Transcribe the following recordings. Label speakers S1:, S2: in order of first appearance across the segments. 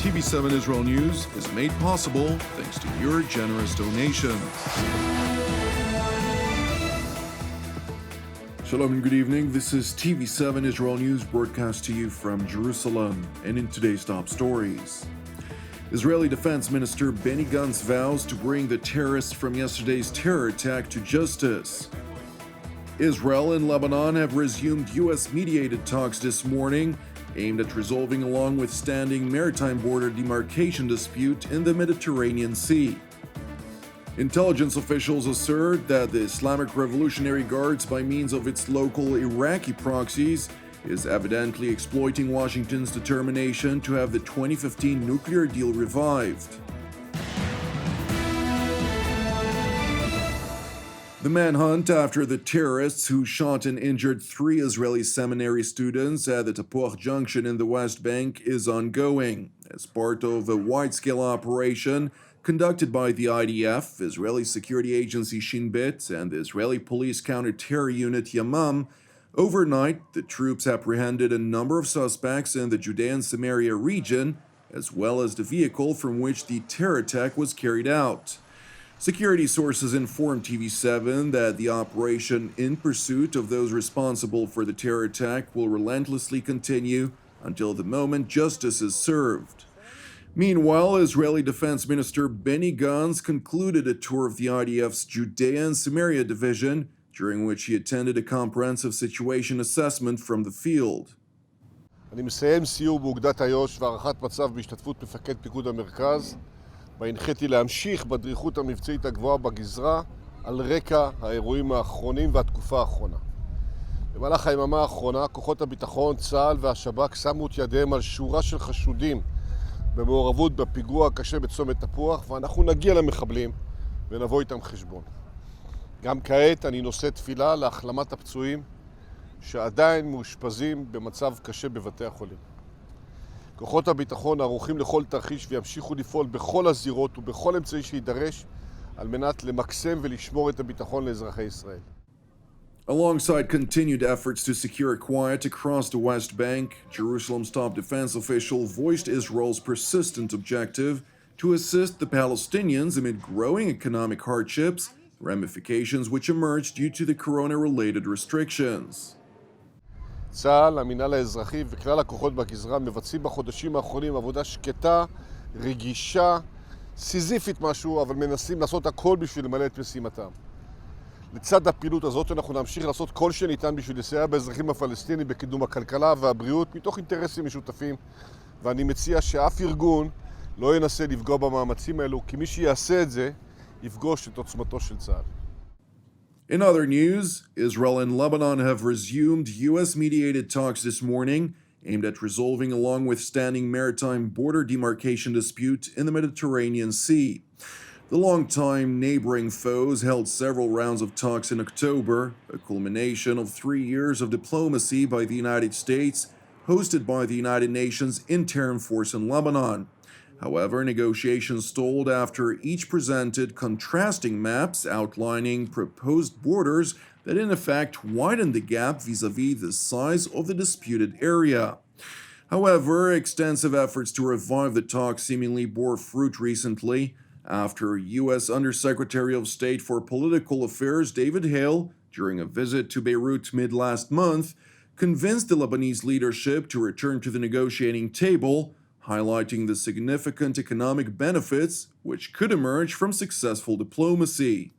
S1: TV7 Israel News is made possible thanks to your generous donations. Shalom and good evening. This is TV7 Israel News broadcast to you from Jerusalem. And in today's top stories, Israeli Defense Minister Benny Gantz vows to bring the terrorists from yesterday's terror attack to justice. Israel and Lebanon have resumed U.S. mediated talks this morning, aimed at resolving a long-withstanding maritime-border demarcation dispute in the Mediterranean Sea. Intelligence officials assert that the Islamic Revolutionary Guards, by means of its local Iraqi proxies, is evidently exploiting Washington's determination to have the 2015 nuclear deal revived. The manhunt after the terrorists who shot and injured 3 Israeli seminary students at the Tapuach Junction in the West Bank is ongoing. As part of a wide-scale operation conducted by the IDF, Israeli security agency Shin Bet, and the Israeli police counter-terror unit Yamam, overnight the troops apprehended a number of suspects in the Judean Samaria region, as well as the vehicle from which the terror attack was carried out. Security sources informed TV7 that the operation in pursuit of those responsible for the terror attack will relentlessly continue until the moment justice is served. Meanwhile, Israeli Defense Minister Benny Gantz concluded a tour of the IDF's Judea and Samaria division, during which he attended a comprehensive situation assessment from the field.
S2: אני מסיים סיור באוגדת איו"ש והערכת מצב בהשתתפות מפקד פיקוד המרכז, והנחיתי להמשיך בדריכות המבצעית הגבוהה בגזרה על רקע האירועים האחרונים והתקופה האחרונה. במהלך היממה האחרונה, כוחות הביטחון, צה"ל והשב"כ שמו את ידיהם על שורה של חשודים במעורבות בפיגוע הקשה בצומת תפוח, ואנחנו נגיע למחבלים ונבוא איתם חשבון. גם כעת אני נושא תפילה להחלמת הפצועים שעדיין מאושפזים במצב קשה בבתי החולים. כוחות הביטחון ערוכים לכל תרחיש וימשיכו לפעול בכל הזירות ובכל אמצעי שידרש על מנת למקסם ולשמור את הביטחון לאזרחי ישראל.
S1: Alongside continued efforts to secure quiet across the West Bank, Jerusalem's top defense official voiced Israel's persistent objective to assist the Palestinians amid growing economic hardships, ramifications which emerged due to the corona-related restrictions.
S2: צה"ל, המינהל האזרחי וכלל הכוחות בגזרה מבצעים בחודשים האחרונים עבודה שקטה, רגישה, סיזיפית משהו, אבל מנסים לעשות הכל בשביל למלא את משימתם. לצד הפעילות הזאת אנחנו נמשיך לעשות כל שניתן בשביל לסייע באזרחים הפלסטינים בקידום הכלכלה והבריאות מתוך אינטרסים משותפים, ואני מציע שאף ארגון לא ינסה לפגוע במאמצים האלו, כי מי שיעשה את זה יפגוש את עוצמתו של צה"ל.
S1: In other news, Israel and Lebanon have resumed U.S.-mediated talks this morning, aimed at resolving a long-withstanding maritime-border demarcation dispute in the Mediterranean Sea. The longtime neighboring foes held several rounds of talks in October, a culmination of 3 years of diplomacy by the United States, hosted by the United Nations Interim Force in Lebanon. However, negotiations stalled after each presented contrasting maps outlining proposed borders that in effect widened the gap vis-à-vis the size of the disputed area. However, extensive efforts to revive the talks seemingly bore fruit recently after U.S. Undersecretary of State for Political Affairs David Hale, during a visit to Beirut mid-last month, convinced the Lebanese leadership to return to the negotiating table, highlighting the significant economic benefits which could emerge from successful diplomacy.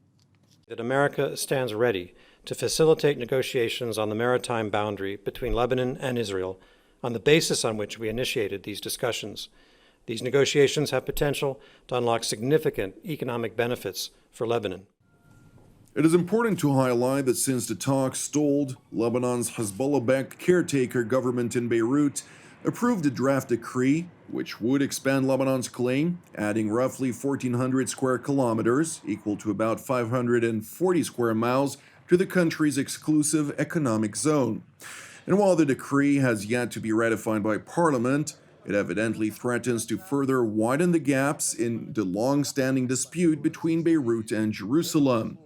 S3: That America stands ready to facilitate negotiations on the maritime boundary between Lebanon and Israel on the basis on which we initiated these discussions. These negotiations have potential to unlock significant economic benefits for Lebanon.
S1: It is important to highlight that since the talks stalled, Lebanon's Hezbollah-backed caretaker government in Beirut approved a draft decree which would expand Lebanon's claim, adding roughly 1,400 square kilometers, equal to about 540 square miles, to the country's exclusive economic zone. And while the decree has yet to be ratified by Parliament, it evidently threatens to further widen the gaps in the long-standing dispute between Beirut and Jerusalem.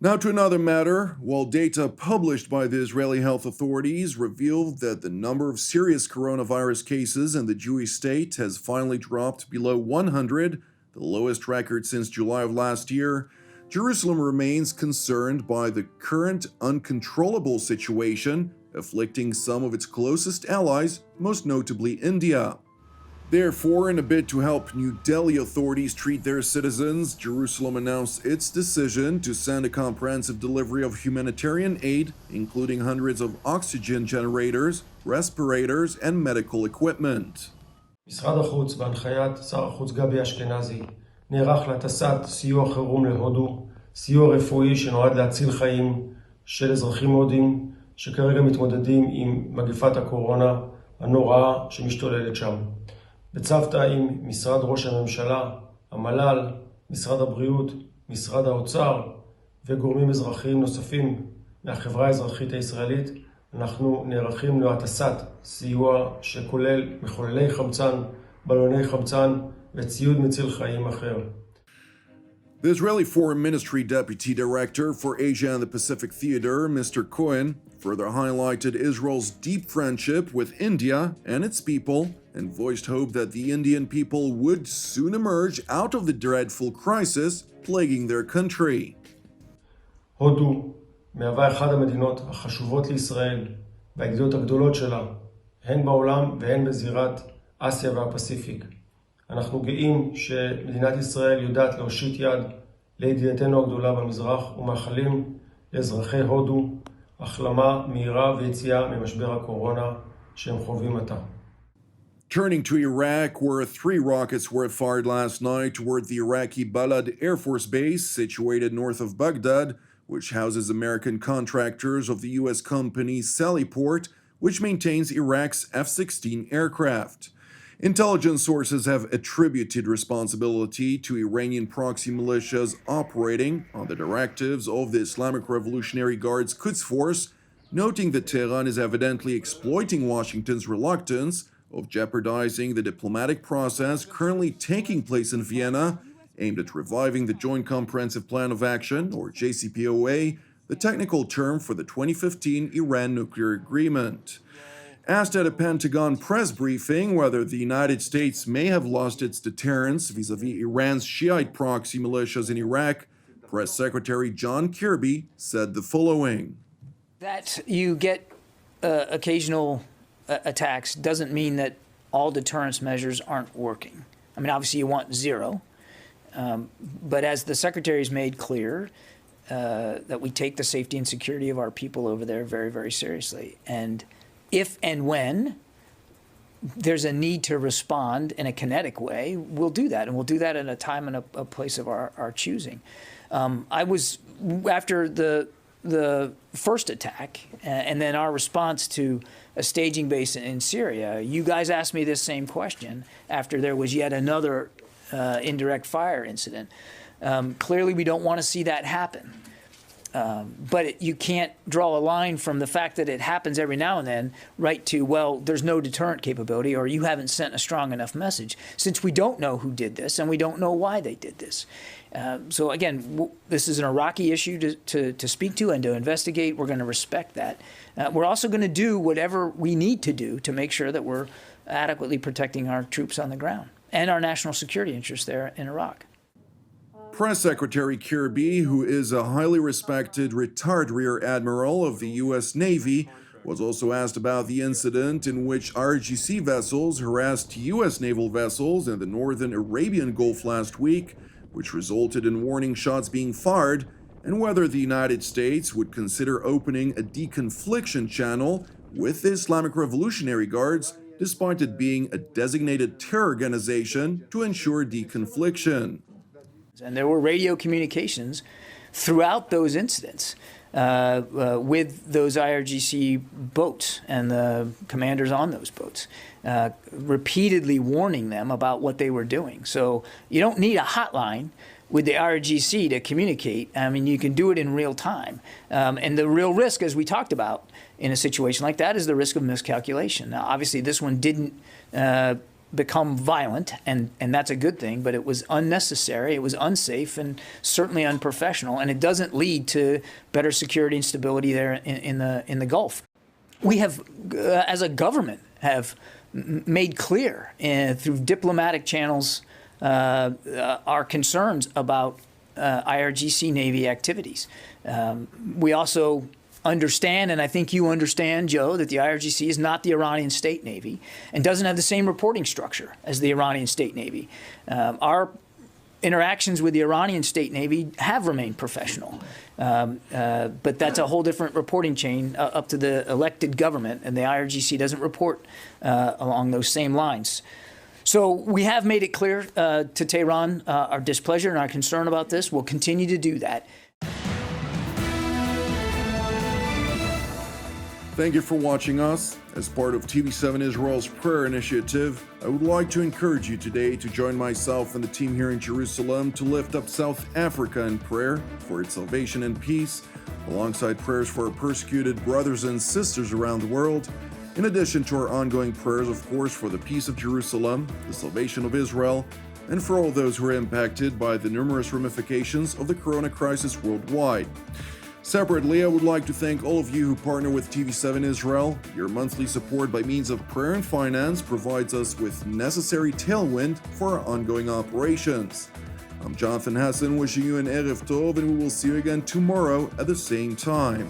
S1: Now to another matter. While data published by the Israeli health authorities revealed that the number of serious coronavirus cases in the Jewish state has finally dropped below 100, the lowest record since July of last year, Jerusalem remains concerned by the current uncontrollable situation afflicting some of its closest allies, most notably India. Therefore, in a bid to help New Delhi authorities treat their citizens, Jerusalem announced its decision to send a comprehensive delivery of humanitarian aid, including hundreds of oxygen generators, respirators, and medical equipment.
S4: משרד החוץ בהנחיית שר החוץ גבי אשכנזי נערך להטסת סיוע חירום להודו, סיוע רפואי שנועד להציל חיים של אזרחים הודים שכרגע מתמודדים עם מגפת הקורונה הנוראה שמשתוללת שם. בצוותא עם משרד ראש הממשלה, המל"ל, משרד הבריאות, משרד האוצר וגורמים אזרחיים נוספים מהחברה האזרחית הישראלית, אנחנו נערכים להטסת סיוע שכולל מחוללי חמצן, בלוני חמצן וציוד מציל חיים אחר.
S1: The Israeli Foreign Ministry Deputy Director for Asia and the Pacific Theater, Mr. Cohen, further highlighted Israel's deep friendship with India and its people and voiced hope that the Indian people would soon emerge out of the dreadful crisis plaguing their country.
S4: הודו מהווה אחת המדינות החשובות לישראל והידידות הגדולות שלה, הן בעולם והן בזירת אסיה והפסיפיק. אנחנו גאים שמדינת ישראל יודעת להושיט יד לידידתנו הגדולה במזרח ומאחלים לאזרחי הודו החלמה מהירה ויציאה ממשבר הקורונה שהם חווים עתה.
S1: Turning to Iraq, where 3 rockets were fired last night toward the Iraqi Balad Air Force Base situated north of Baghdad, which houses American contractors of the U.S. company Sallyport, which maintains Iraq's F-16 aircraft. Intelligence sources have attributed responsibility to Iranian proxy militias operating on the directives of the Islamic Revolutionary Guards Quds Force, noting that Tehran is evidently exploiting Washington's reluctance of jeopardizing the diplomatic process currently taking place in Vienna, aimed at reviving the Joint Comprehensive Plan of Action, or JCPOA, the technical term for the 2015 Iran nuclear agreement. Asked at a Pentagon press briefing whether the United States may have lost its deterrence vis-a-vis Iran's Shiite proxy militias in Iraq, Press Secretary John Kirby said the following.
S5: That you get occasional attacks doesn't mean that all deterrence measures aren't working. I mean, obviously you want zero, but as the Secretary's made clear, that we take the safety and security of our people over there very, very seriously. And if and when there's a need to respond in a kinetic way, we'll do that. And we'll do that at a time and a place of our choosing. I was, after the first attack and then our response to a staging base in Syria, you guys asked me this same question after there was yet another indirect fire incident. Clearly, we don't want to see that happen. But you can't draw a line from the fact that it happens every now and then right to, well, there's no deterrent capability or you haven't sent a strong enough message, since we don't know who did this and we don't know why they did this. So again, this is an Iraqi issue to speak to and to investigate. We're going to respect that. We're also going to do whatever we need to do to make sure that we're adequately protecting our troops on the ground and our national security interests there in Iraq.
S1: Press Secretary Kirby, who is a highly respected retired Rear Admiral of the U.S. Navy, was also asked about the incident in which RGC vessels harassed U.S. naval vessels in the northern Arabian Gulf last week, which resulted in warning shots being fired, and whether the United States would consider opening a deconfliction channel with the Islamic Revolutionary Guards, despite it being a designated terror organization, to ensure deconfliction.
S5: And there were radio communications throughout those incidents with those IRGC boats and the commanders on those boats, repeatedly warning them about what they were doing. So you don't need a hotline with the IRGC to communicate. I mean, you can do it in real time. And the real risk, as we talked about in a situation like that, is the risk of miscalculation. Now, obviously, this one didn't become violent, and that's a good thing, but it was unnecessary, it was unsafe, and certainly unprofessional, and it doesn't lead to better security and stability there in the Gulf. We have, as a government, have made clear through diplomatic channels our concerns about IRGC Navy activities. We also understand, and I think you understand, Joe, that the IRGC is not the Iranian State Navy and doesn't have the same reporting structure as the Iranian State Navy. Our interactions with the Iranian State Navy have remained professional, but that's a whole different reporting chain up to the elected government, and the IRGC doesn't report along those same lines. So we have made it clear to Tehran our displeasure and our concern about this. We'll continue to do that.
S1: Thank you for watching us. As part of TV7 Israel's prayer initiative, I would like to encourage you today to join myself and the team here in Jerusalem to lift up South Africa in prayer for its salvation and peace, alongside prayers for our persecuted brothers and sisters around the world, in addition to our ongoing prayers, of course, for the peace of Jerusalem, the salvation of Israel, and for all those who are impacted by the numerous ramifications of the corona crisis worldwide. Separately, I would like to thank all of you who partner with TV7 Israel. Your monthly support by means of prayer and finance provides us with necessary tailwind for our ongoing operations. I'm Jonathan Hassan, wishing you an Erev Tov, and we will see you again tomorrow at the same time.